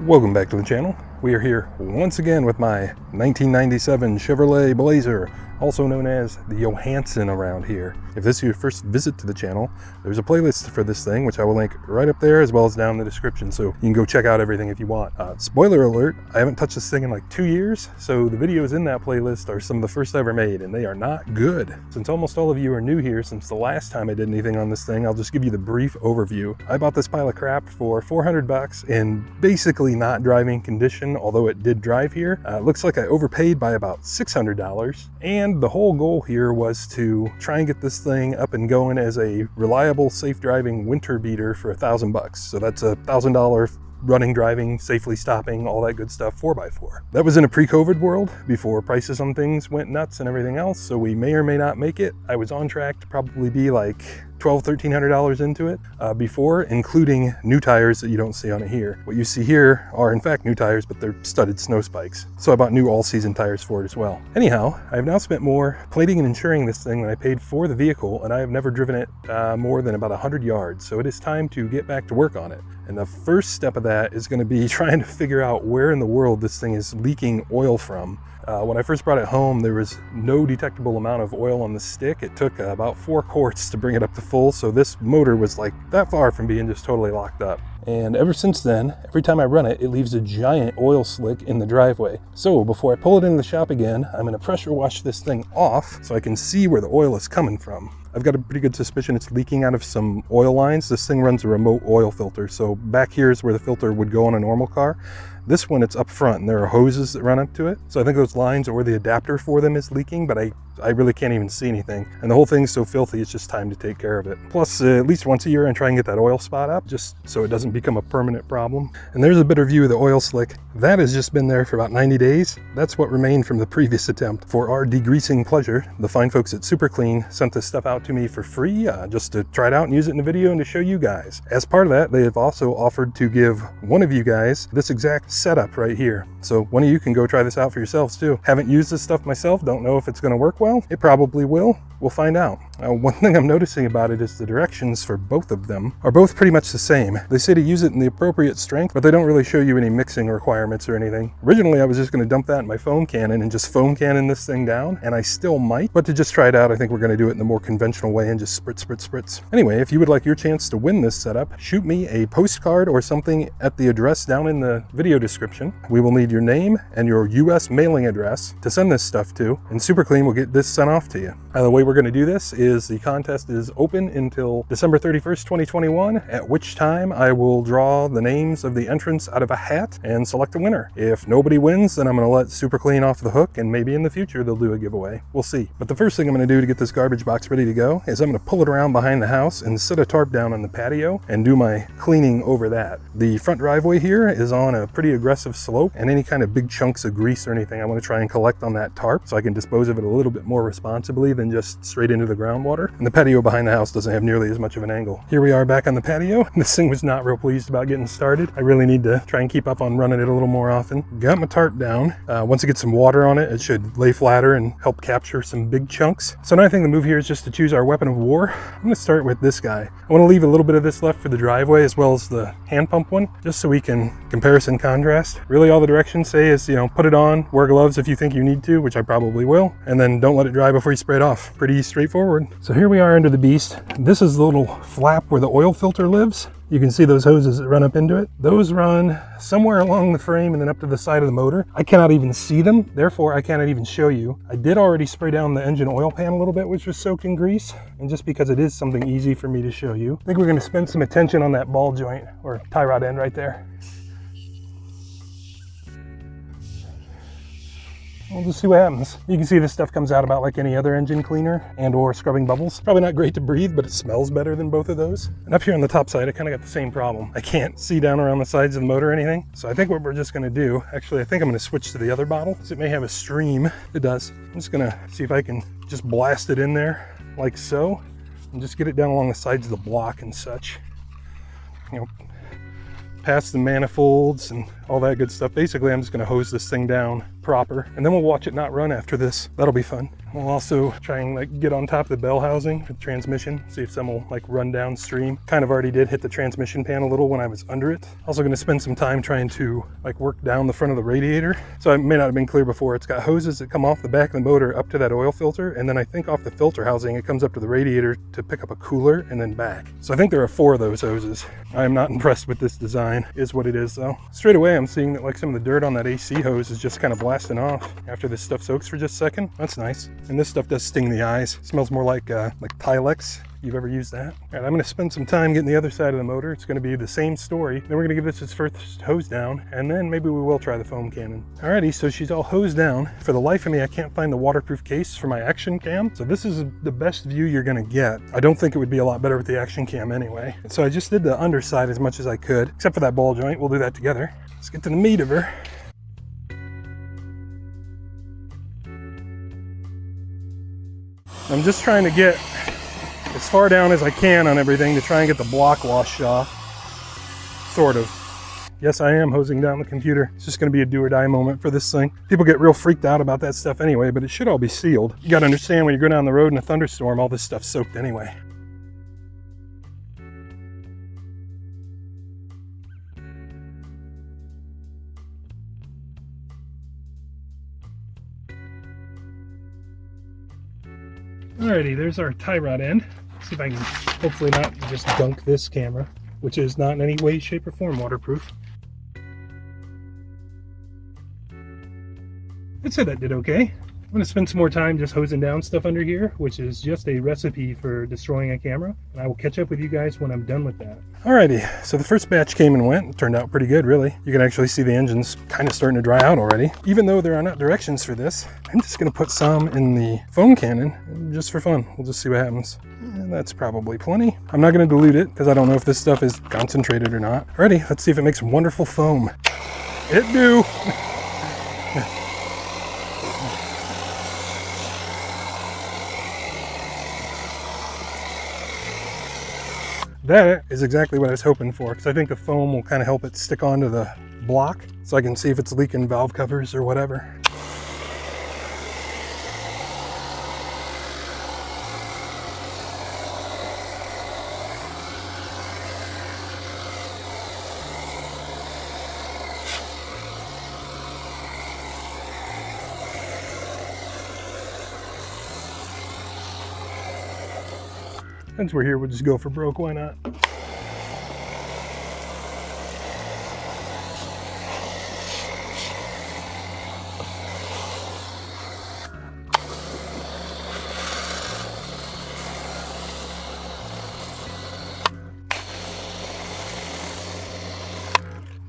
Welcome back to the channel. We are here once again with my 1997 Chevrolet Blazer, also known as the Johansson around here. If this is your first visit to the channel, there's a playlist for this thing, which I will link right up there as well as down in the description, so you can go check out everything if you want. Spoiler alert, I haven't touched this thing in like 2 years, so the videos in that playlist are some of the first I ever made, and they are not good. Since almost all of you are new here since the last time I did anything on this thing, I'll just give you the brief overview. I bought this pile of crap for 400 bucks in basically not driving condition, although it did drive here. It looks like I overpaid by about $600, and the whole goal here was to try and get this thing up and going as a reliable, safe driving winter beater for $1,000 bucks. So that's $1,000 running, driving, safely stopping, all that good stuff, 4x4. That was in a pre-COVID world, before prices on things went nuts and everything else, so we may or may not make it. I was on track to probably be like $1,200–1,300 into it before, including new tires that you don't see on it here. What you see here are in fact new tires, but they're studded snow spikes. So I bought new all-season tires for it as well. Anyhow, I have now spent more plating and insuring this thing than I paid for the vehicle, and I have never driven it more than about 100 yards. So it is time to get back to work on it. And the first step of that is going to be trying to figure out where in the world this thing is leaking oil from. When I first brought it home, there was no detectable amount of oil on the stick. It took about 4 quarts to bring it up to full, so this motor was like that far from being just totally locked up. And ever since then, every time I run it, it leaves a giant oil slick in the driveway. So before I pull it into the shop again, I'm going to pressure wash this thing off so I can see where the oil is coming from. I've got a pretty good suspicion it's leaking out of some oil lines. This thing runs a remote oil filter, so back here is where the filter would go on a normal car. This one, it's up front, and there are hoses that run up to it. So I think those lines are where the adapter for them is leaking, but I really can't even see anything. And the whole thing's so filthy, it's just time to take care of it. Plus, at least once a year, I try and get that oil spot up, just so it doesn't become a permanent problem. And there's a better view of the oil slick. That has just been there for about 90 days. That's what remained from the previous attempt. For our degreasing pleasure, the fine folks at Super Clean sent this stuff out to me for free, just to try it out and use it in the video and to show you guys. As part of that, they have also offered to give one of you guys this exact setup right here. So one of you can go try this out for yourselves too. Haven't used this stuff myself, don't know if it's going to work well. It probably will. We'll find out. One thing I'm noticing about it is the directions for both of them are both pretty much the same. They say to use it in the appropriate strength, but they don't really show you any mixing requirements or anything. Originally, I was just going to dump that in my foam cannon and just foam cannon this thing down, and I still might, but to just try it out, I think we're going to do it in the more conventional way and just spritz, spritz, spritz. Anyway, if you would like your chance to win this setup, shoot me a postcard or something at the address down in the video description. We will need your name and your US mailing address to send this stuff to, and Super Clean will get this sent off to you. The way we're going to do this is the contest is open until December 31st, 2021, at which time I will draw the names of the entrants out of a hat and select a winner. If nobody wins, then I'm going to let Super Clean off the hook, and maybe in the future they'll do a giveaway. We'll see. But the first thing I'm going to do to get this garbage box ready to go is I'm going to pull it around behind the house and set a tarp down on the patio and do my cleaning over that. The front driveway here is on a pretty aggressive slope, and any kind of big chunks of grease or anything I want to try and collect on that tarp so I can dispose of it a little bit more responsibly than just straight into the groundwater. And the patio behind the house doesn't have nearly as much of an angle. Here we are back on the patio. This thing was not real pleased about getting started. I really need to try and keep up on running it a little more often. Got my tarp down. Once I get some water on it, it should lay flatter and help capture some big chunks. So now I think the move here is just to choose our weapon of war. I'm going to start with this guy. I want to leave a little bit of this left for the driveway as well as the hand pump one, just so we can comparison contrast. Really all the directions say is, put it on, wear gloves if you think you need to, which I probably will, and then don't let it dry before you spray it off. Pretty straightforward. So here we are under the beast. This is the little flap where the oil filter lives. You can see those hoses that run up into it. Those run somewhere along the frame and then up to the side of the motor. I cannot even see them, therefore I cannot even show you. I did already spray down the engine oil pan a little bit, which was soaked in grease, and just because it is something easy for me to show you, I think we're going to spend some attention on that ball joint or tie rod end right there. We'll just see what happens. You can see this stuff comes out about like any other engine cleaner and or scrubbing bubbles. Probably not great to breathe, but it smells better than both of those. And up here on the top side, I kind of got the same problem. I can't see down around the sides of the motor or anything. So I think what we're just going to do, actually I think I'm going to switch to the other bottle because it may have a stream. It does. I'm just going to see if I can just blast it in there like so and just get it down along the sides of the block and such. Past the manifolds and all that good stuff. Basically, I'm just going to hose this thing down proper, and then we'll watch it not run after this. That'll be fun. We'll also try and like get on top of the bell housing for the transmission, see if some will like run downstream. Kind of already did hit the transmission pan a little when I was under it. Also going to spend some time trying to like work down the front of the radiator. So it may not have been clear before, it's got hoses that come off the back of the motor up to that oil filter, and then I think off the filter housing it comes up to the radiator to pick up a cooler and then back. So I think there are 4 of those hoses. I am not impressed with this design, is what it is though. Straight away I'm seeing that like some of the dirt on that AC hose is just kind of blasting off after this stuff soaks for just a second. That's nice. And this stuff does sting the eyes. It smells more like Tilex. You've ever used that? All right, I'm going to spend some time getting the other side of the motor. It's going to be the same story. Then we're going to give this its first hose down, and then maybe we will try the foam cannon. Alrighty, so she's all hosed down. For the life of me, I can't find the waterproof case for my action cam. So this is the best view you're going to get. I don't think it would be a lot better with the action cam anyway. So I just did the underside as much as I could, except for that ball joint. We'll do that together. Let's get to the meat of her. I'm just trying to get as far down as I can on everything to try and get the block washed off. Sort of. Yes, I am hosing down the computer. It's just going to be a do or die moment for this thing. People get real freaked out about that stuff anyway, but it should all be sealed. You got to understand, when you go down the road in a thunderstorm, all this stuff's soaked anyway. Alrighty, there's our tie rod end. Let's see if I can hopefully not just dunk this camera, which is not in any way, shape, or form waterproof. I'd say that did okay. I'm going to spend some more time just hosing down stuff under here, which is just a recipe for destroying a camera. And I will catch up with you guys when I'm done with that. Alrighty, so the first batch came and went. It turned out pretty good, really. You can actually see the engine's kind of starting to dry out already. Even though there are not directions for this, I'm just going to put some in the foam cannon just for fun. We'll just see what happens. And that's probably plenty. I'm not going to dilute it because I don't know if this stuff is concentrated or not. Alrighty, let's see if it makes wonderful foam. It do! That is exactly what I was hoping for, because I think the foam will kind of help it stick onto the block so I can see if it's leaking valve covers or whatever. Since we're here, we'll just go for broke, why not?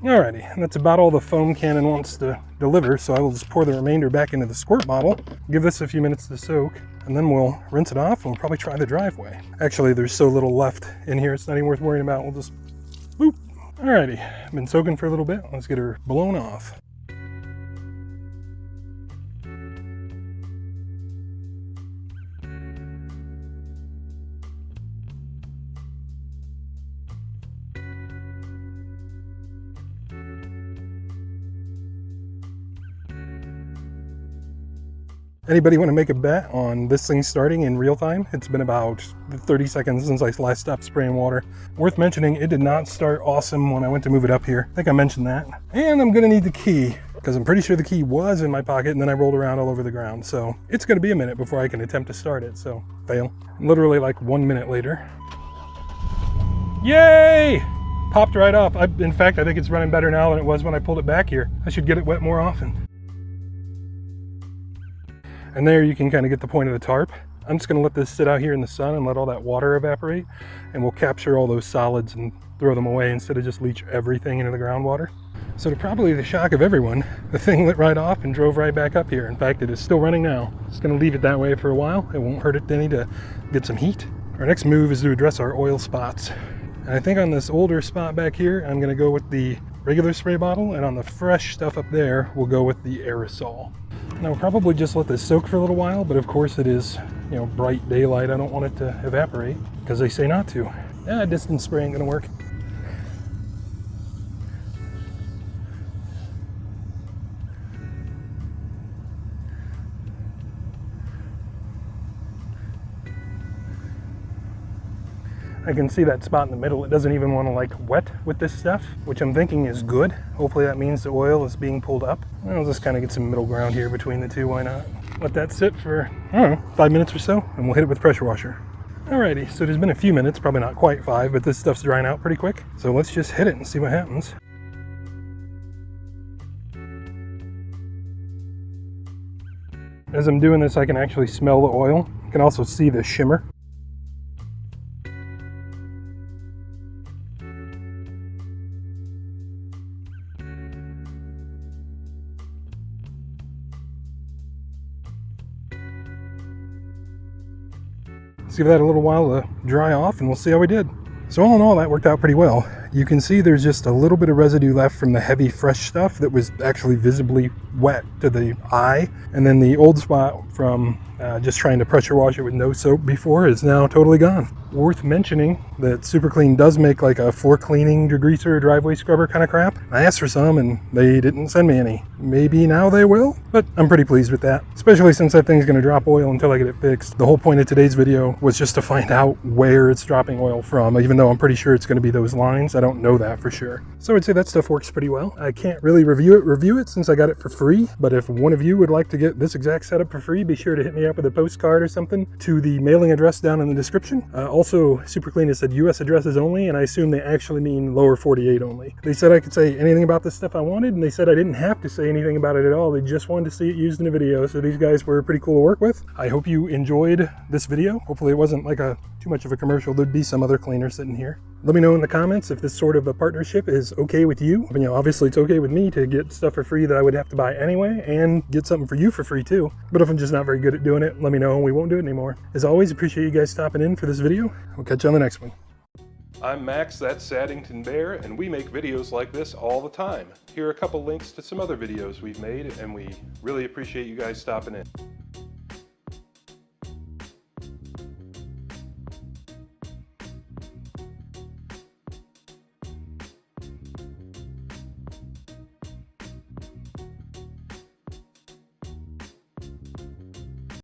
Alrighty, and that's about all the foam cannon wants to deliver, so I will just pour the remainder back into the squirt bottle, give this a few minutes to soak, and then we'll rinse it off and we'll probably try the driveway. Actually, there's so little left in here, it's not even worth worrying about. We'll just boop. Alrighty, been soaking for a little bit. Let's get her blown off. Anybody want to make a bet on this thing starting in real time? It's been about 30 seconds since I last stopped spraying water. Worth mentioning, it did not start awesome when I went to move it up here. I think I mentioned that. And I'm going to need the key, because I'm pretty sure the key was in my pocket and then I rolled around all over the ground. So it's going to be a minute before I can attempt to start it. So fail. Literally like 1 minute later. Yay! Popped right off. In fact, I think it's running better now than it was when I pulled it back here. I should get it wet more often. And there you can kind of get the point of the tarp. I'm just going to let this sit out here in the sun and let all that water evaporate, and we'll capture all those solids and throw them away instead of just leach everything into the groundwater. So to probably the shock of everyone, the thing lit right off and drove right back up here. In fact, it is still running now. Just going to leave it that way for a while. It won't hurt it any to get some heat. Our next move is to address our oil spots. And I think on this older spot back here, I'm going to go with the regular spray bottle, and on the fresh stuff up there, we'll go with the aerosol. Now we'll probably just let this soak for a little while, but of course it is, you know, bright daylight. I don't want it to evaporate because they say not to. Distance spray ain't gonna work. I can see that spot in the middle. It doesn't even want to like wet with this stuff, which I'm thinking is good. Hopefully that means the oil is being pulled up. I'll just kind of get some middle ground here between the two, why not? Let that sit for, I don't know, 5 minutes or so, and we'll hit it with the pressure washer. Alrighty, so there's been a few minutes, probably not quite 5, but this stuff's drying out pretty quick. So let's just hit it and see what happens. As I'm doing this, I can actually smell the oil. You can also see the shimmer. Let's give that a little while to dry off and we'll see how we did. So all in all, that worked out pretty well. You can see there's just a little bit of residue left from the heavy fresh stuff that was actually visibly wet to the eye. And then the old spot from just trying to pressure wash it with no soap before is now totally gone. Worth mentioning that Super Clean does make like a floor cleaning degreaser, driveway scrubber kind of crap. I asked for some and they didn't send me any. Maybe now they will, but I'm pretty pleased with that, especially since that thing's going to drop oil until I get it fixed. The whole point of today's video was just to find out where it's dropping oil from, even though I'm pretty sure it's going to be those lines. I don't know that for sure. So I'd say that stuff works pretty well. I can't really review it since I got it for free, but if one of you would like to get this exact setup for free, be sure to hit me up with a postcard or something to the mailing address down in the description. Also, Super Clean has said US addresses only, and I assume they actually mean lower 48 only. They said I could say anything about this stuff I wanted, and they said I didn't have to say anything about it at all. They just wanted to see it used in a video, so these guys were pretty cool to work with. I hope you enjoyed this video. Hopefully it wasn't like too much of a commercial. There'd be some other cleaner sitting here. Let me know in the comments if this sort of a partnership is okay with you. I mean, obviously it's okay with me to get stuff for free that I would have to buy anyway, and get something for you for free too. But if I'm just not very good at doing it, let me know and we won't do it anymore. As always, appreciate you guys stopping in for this video. We'll catch you on the next one. I'm Max, that's Saddington Bear, and we make videos like this all the time. Here are a couple links to some other videos we've made, and we really appreciate you guys stopping in.